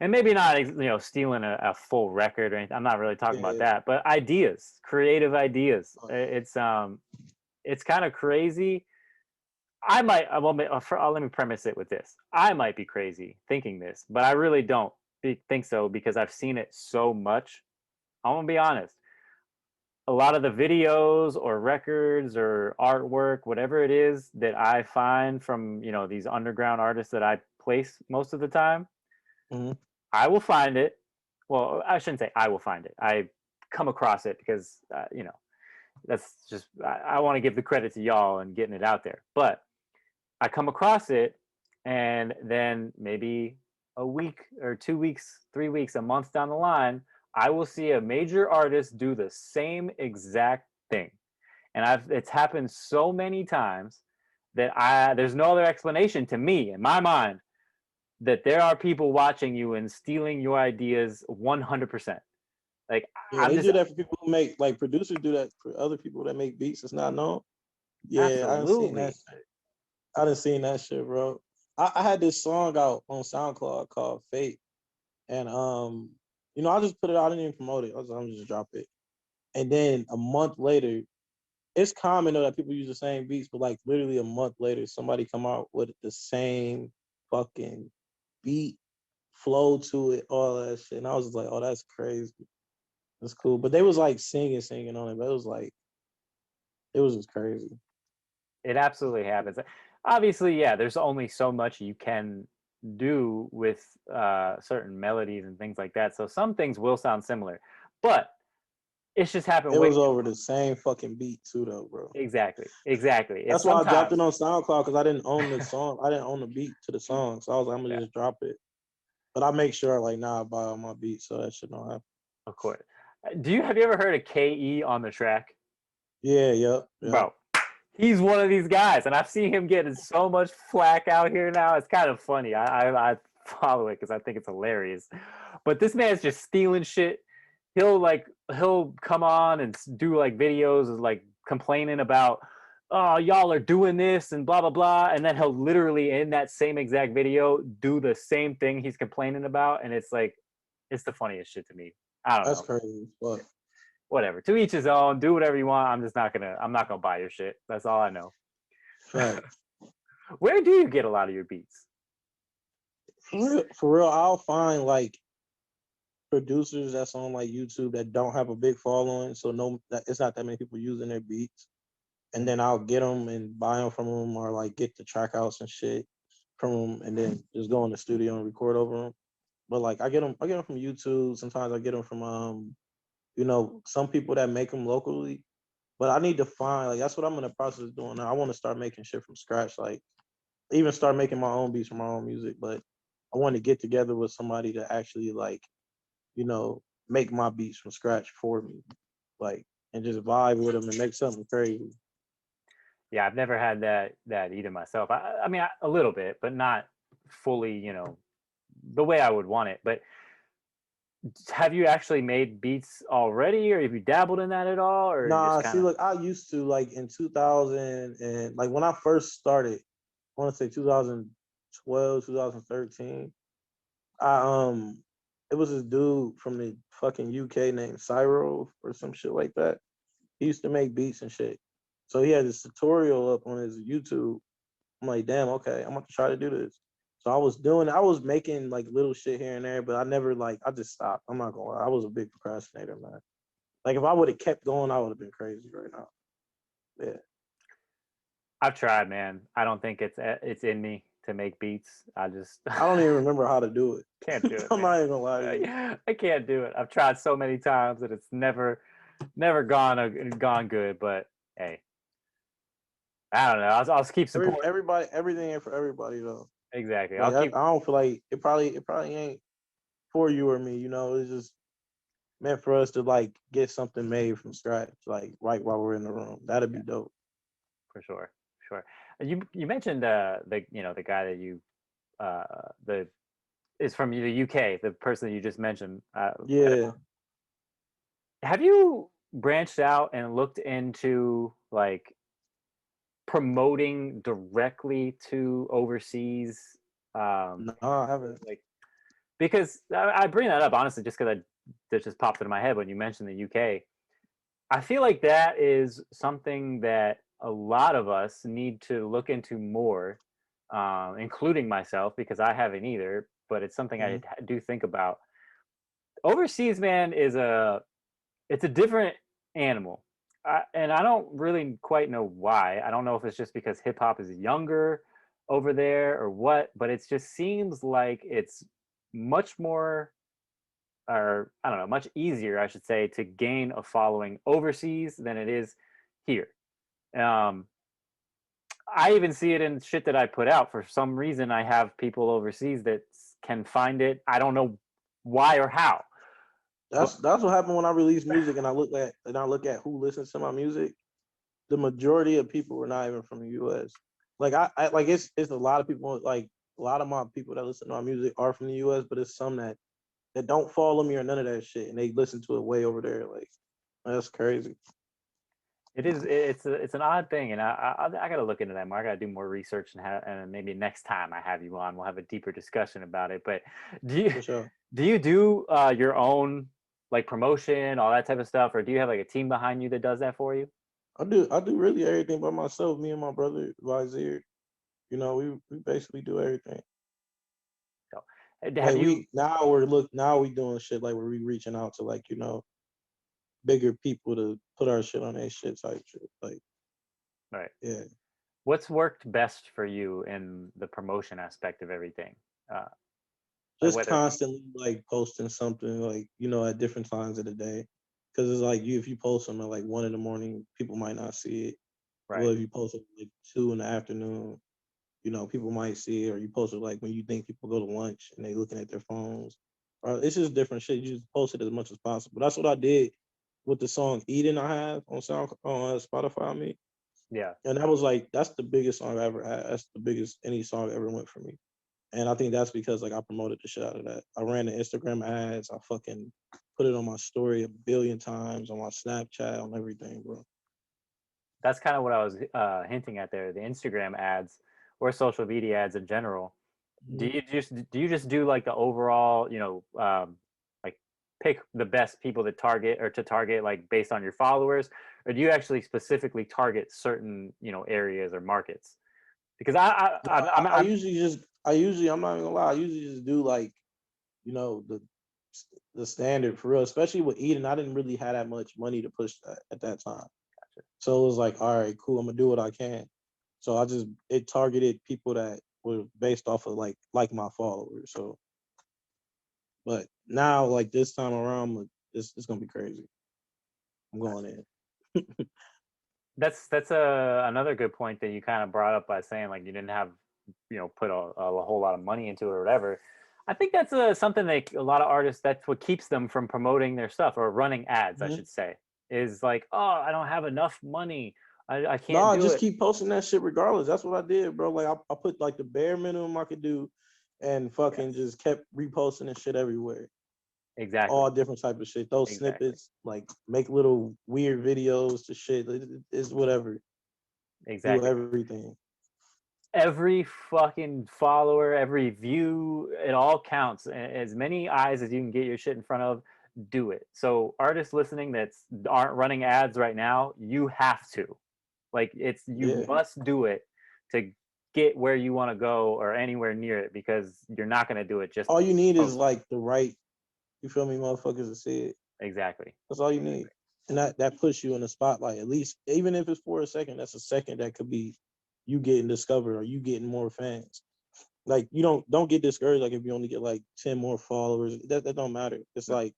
And maybe not, stealing a full record or anything. I'm not really talking about that, but ideas, creative ideas. It's kind of crazy. Let me premise it with this. I might be crazy thinking this, but I really don't think so because I've seen it so much. I'm gonna be honest. A lot of the videos or records or artwork, whatever it is that I find from, these underground artists that I place most of the time, I will find it. Well, I shouldn't say I will find it. I come across it because, that's just, I want to give the credit to y'all and getting it out there. But I come across it and then maybe a week or 2 weeks, 3 weeks, a month down the line, I will see a major artist do the same exact thing. And it's happened so many times that there's no other explanation to me in my mind that there are people watching you and stealing your ideas 100%. Like Yeah, they do that for people who make, like, producers do that for other people that make beats. It's not known. Yeah, I done seen that absolutely. shit. I done seen that shit, bro. I had this song out on SoundCloud called Fate. And you know, I just put it out, I didn't even promote it. I was like, I'm just drop it. And then a month later, it's common though that people use the same beats, but like literally a month later, somebody come out with the same fucking beat, flow to it, all that shit. And I was just like, oh, that's crazy. That's cool. But they was like singing on it, but it was just crazy. It absolutely happens. Obviously, yeah, there's only so much you can do with certain melodies and things like that. So some things will sound similar, but it's just happened It way was too over much. the same fucking beat too, though, bro. Exactly. That's It's why I dropped it sometimes, on SoundCloud, because I didn't own the song. I didn't own the beat to the song, so I was like, I'm gonna yeah, just drop it. But I make sure, like, nah, I buy all my beats, so that shit don't happen. of course. Have you ever heard of KE on the track? Yeah, yep. Bro, he's one of these guys, and I've seen him getting so much flack out here now. It's kind of funny. I follow it because I think it's hilarious. But this man's just stealing shit. He'll come on and do like videos of like complaining about, oh, y'all are doing this and blah blah blah, and then he'll literally in that same exact video do the same thing he's complaining about, and it's like, it's the funniest shit to me. I don't That's know. crazy. But Whatever. To each his own. Do whatever you want. I'm not gonna buy your shit. That's all I know. facts. Where do you get a lot of your beats? For real, I'll find like producers that's on like YouTube that don't have a big following, so it's not that many people using their beats. And then I'll get them and buy them from them, or like get the track outs and shit from them, and then just go in the studio and record over them. But like I get them from YouTube. Sometimes I get them from you know, some people that make them locally. But I need to find, like, that's what I'm in the process of doing now. I want to start making shit from scratch, like even start making my own beats from my own music. But I want to get together with somebody to actually, like, you know, make my beats from scratch for me, like, and just vibe with them and make something crazy. Yeah, I've never had that either myself. I mean, a little bit, but not fully, the way I would want it. But have you actually made beats already, or have you dabbled in that at all, or you just Nah, kind see, of? look, I used to, like, in 2000, and like when I first started, I want to say 2012, 2013. I it was this dude from the fucking UK named Cyro or some shit like that. He used to make beats and shit. So he had this tutorial up on his YouTube. I'm like, damn, okay, I'm gonna try to do this. So I was making like little shit here and there, but I never, like, I just stopped. I'm not gonna lie. I was a big procrastinator, man. Like if I would have kept going, I would have been crazy right now. Yeah. I've tried, man. I don't think it's in me to make beats. I just I don't even remember how to do it. can't do it, I'm man. not even gonna lie to you. I can't do it. I've tried so many times that it's never gone good. But hey, I don't know. I'll keep supporting. Everything ain't for everybody though. Exactly. Like I'll keep. I don't feel like it probably ain't for you or me, you know. It's just meant for us to like get something made from scratch, like right while we're in the room. That'd be dope. For sure. Sure. You mentioned the guy that you the is from the UK, the person that you just mentioned. Yeah. Have you branched out and looked into like promoting directly to overseas? No, I haven't. Like, because I bring that up honestly just because that just popped into my head when you mentioned the UK. I feel like that is something that a lot of us need to look into more, including myself, because I haven't either. But it's something I do think about. Overseas, man, it's a different animal, and I don't really quite know why. I don't know if it's just because hip hop is younger over there or what, but it just seems like it's much more, or I don't know, much easier, I should say, to gain a following overseas than it is here. Um, I even see it in shit that I put out. For some reason, I have people overseas that can find it. I don't know why or how. That's what happened when I release music and I look at who listens to my music. the majority of people were not even from the U.S. Like I like it's a lot of people, like a lot of my people that listen to my music are from the U.S., but it's some that don't follow me or none of that shit, and they listen to it way over there. Like that's crazy. It is. It's an odd thing, and I got to look into that more. I got to do more research and maybe next time I have you on, we'll have a deeper discussion about it. But do For sure. you do your own like promotion, all that type of stuff, or do you have like a team behind you that does that for you? I do really everything by myself. Me and my brother Vizier. You know, we basically do everything. So, Like have you? now we doing shit like we reaching out to like, you know, bigger people to put our shit on their shit type shit. Like, Right. yeah. What's worked best for you in the promotion aspect of everything? Uh, like Just whether constantly like posting something like, you know, at different times of the day. Cause it's like if you post something at like 1 a.m, people might not see it. right. Well, if you post it at like 2 in the afternoon, you know, people might see it, or you post it like when you think people go to lunch and they looking at their phones. Or it's just different shit. You just post it as much as possible. That's what I did with the song Eden I have on Spotify, I mean. Yeah. And that was like that's the biggest song I ever had. That's the biggest any song ever went for me. And I think that's because like I promoted the shit out of that. I ran the Instagram ads. I fucking put it on my story a billion times, on my Snapchat, on everything, bro. That's kind of what I was hinting at there. The Instagram ads or social media ads in general. Do Mhm. you just do like the overall, like pick the best people to target like based on your followers, or do you actually specifically target certain areas or markets? Because I usually I'm not even gonna lie, I usually just do like, you know, the standard for real, especially with Eden. I didn't really have that much money to push that at that time. So it was like, all right, cool, I'm gonna do what I can. So it targeted people that were based off of like my followers. So but now like this time around, it's gonna be crazy. I'm going in. that's another good point that you kind of brought up by saying like you didn't have put a whole lot of money into it or whatever. I think that's something that a lot of artists, that's what keeps them from promoting their stuff or running ads, I Mhm. should say, is like, oh, I don't have enough money, I No, can't I do just it. keep posting that shit regardless. That's what I did, bro. Like I put like the bare minimum I could do and fucking Yes, just kept reposting and shit everywhere. exactly, All different type of shit. Those exactly, snippets, like make little weird videos to shit. It's whatever. Do exactly. everything. Every fucking follower, every view, it all counts. As many eyes as you can get your shit in front of, do it. So artists listening that aren't running ads right now, you have to. Like you Yeah. must do it to get where you want to go or anywhere near it, because you're not going to do it just All you need is posting. like the right, you feel me, motherfuckers to see it. Exactly. That's all you need. And that puts you in the spotlight. At least, even if it's for a second, that's a second that could be you getting discovered or you getting more fans. Like you don't get discouraged. Like if you only get like 10 more followers, that don't matter. It's like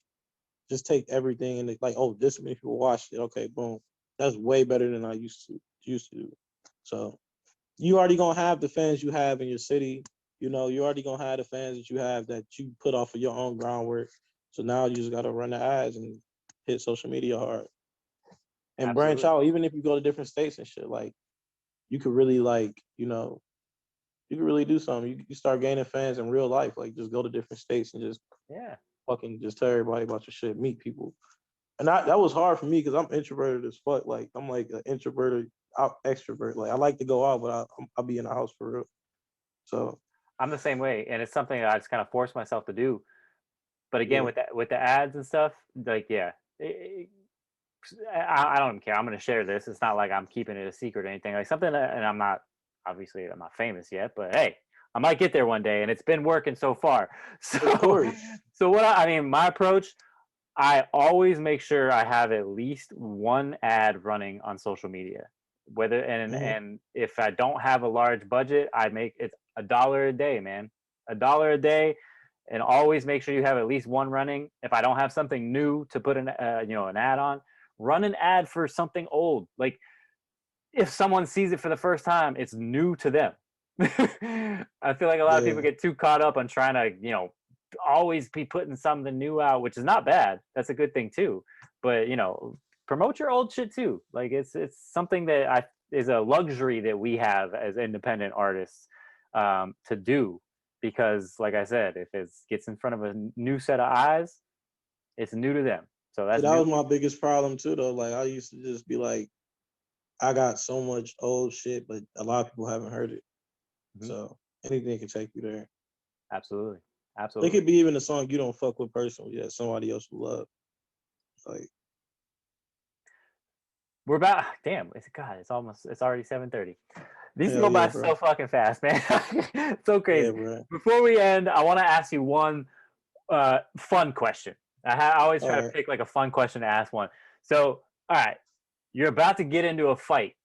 just take everything and like, oh, this many people watched it. Okay, boom. That's way better than I used to do. So you already gonna have the fans you have in your city. You know, you already gonna have the fans that you have that you put off of your own groundwork. So now you just gotta run the ads and hit social media hard and branch Absolutely. out. Even if you go to different states and shit, like you could really like, you know, you could really do something. You start gaining fans in real life. Like just go to different states and just Yeah. fucking just tell everybody about your shit, meet people. And that was hard for me because I'm introverted as fuck. Like I'm like an introverted extrovert. Like I like to go out, but I'll be in the house for real. So I'm the same way, and it's something that I just kind of force myself to do. But again, yeah, with the ads and stuff, like yeah, I don't care. I'm going to share this. It's not like I'm keeping it a secret or anything. Like something that, and I'm not famous yet, but hey, I might get there one day, and it's been working so far. of So, course. so I mean, my approach, I always make sure I have at least one ad running on social media. Whether Mhm. and if I don't have a large budget, I make it $1 a day, man, $1 a day, and always make sure you have at least one running. If I don't have something new to put an ad on, run an ad for something old. Like if someone sees it for the first time, it's new to them. I feel like a lot of people Yeah. get too caught up on trying to, always be putting something new out, which is not bad. That's a good thing too. But promote your old shit too. Like it's something that is a luxury that we have as independent artists to do, because like I said, if it gets in front of a new set of eyes, it's new to them. So that's That was my biggest problem too, though. Like I used to just be like, I got so much old shit, but a lot of people haven't heard it. Mhm. So anything can take you there. Absolutely. It Absolutely. could be even a song you don't fuck with personally that somebody else will love. Like, We're about it's already 7:30. These hell go yeah, by bro. so fucking fast, man. So crazy. Yeah, bro. Before we end, I want to ask you one fun question. I always try All to right. pick like a fun question to ask one. So, all right, you're about to get into a fight.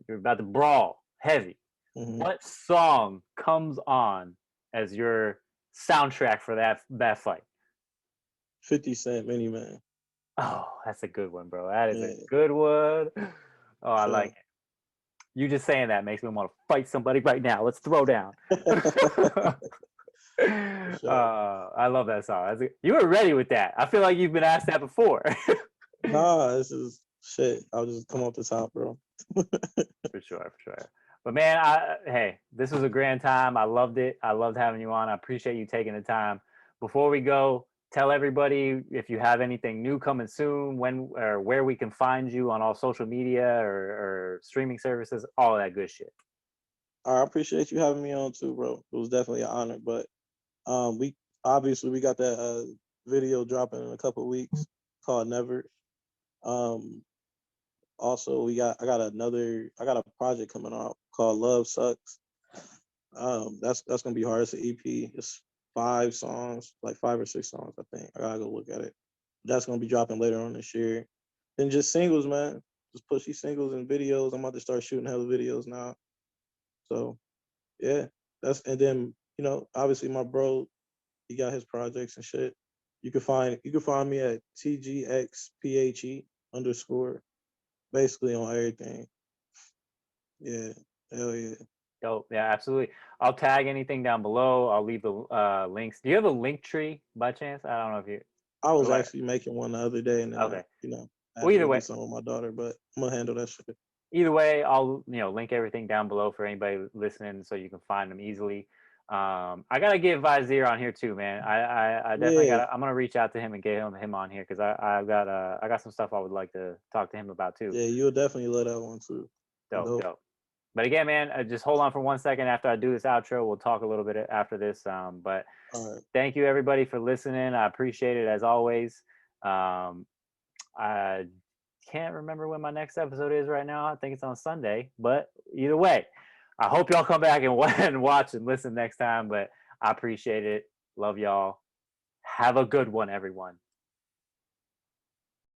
You're about to brawl heavy. Mm-hmm. What song comes on as your soundtrack for that fight? 50 Cent, Many Man. Oh, that's a good one, bro. That is a Yeah, good one. Oh, I like sure. it. You just saying that makes me want to fight somebody right now. Let's throw down. Sure. I love that song. You were ready with that. I feel like you've been asked that before. Nah, this is shit. I'll just come off the top, bro. For sure. But man, hey, this was a grand time. I loved it. I loved having you on. I appreciate you taking the time. Before we go, tell everybody if you have anything new coming soon, when or where we can find you on all social media or streaming services, all that good shit. I appreciate you having me on too, bro. It was definitely an honor. But we got that video dropping in a couple of weeks called Never. Also I got a project coming out called Love Sucks. That's gonna be hard. It's an EP. It's 5 songs, like 5 or 6 songs, I think. I gotta go look at it. That's gonna be dropping later on this year. Then just singles, man. Just push these singles and videos. I'm about to start shooting hella videos now. So yeah, and then obviously my bro, he got his projects and shit. You can find me at Tgxphe _ basically on everything. Yeah, hell yeah. Dope. Yeah, absolutely. I'll tag anything down below. I'll leave the links. Do you have a link tree by chance? I don't know if you. I was Like, actually making one the other day, and then okay. I Well, had to either go do way, something with my daughter, but I'm gonna handle that shit. I'll link everything down below for anybody listening, so you can find them easily. I gotta get Vizier on here too, man. I definitely Yeah, gotta. I'm gonna reach out to him and get him on here because I got some stuff I would like to talk to him about too. yeah, you'll definitely love that one too. Dope, Dope. dope. But again, man, just hold on for 1 second after I do this outro. We'll talk a little bit after this. But All right. thank you everybody for listening. I appreciate it as always. I can't remember when my next episode is right now. I think it's on Sunday. But either way, I hope y'all come back and watch and listen next time. But I appreciate it. Love y'all. Have a good one, everyone.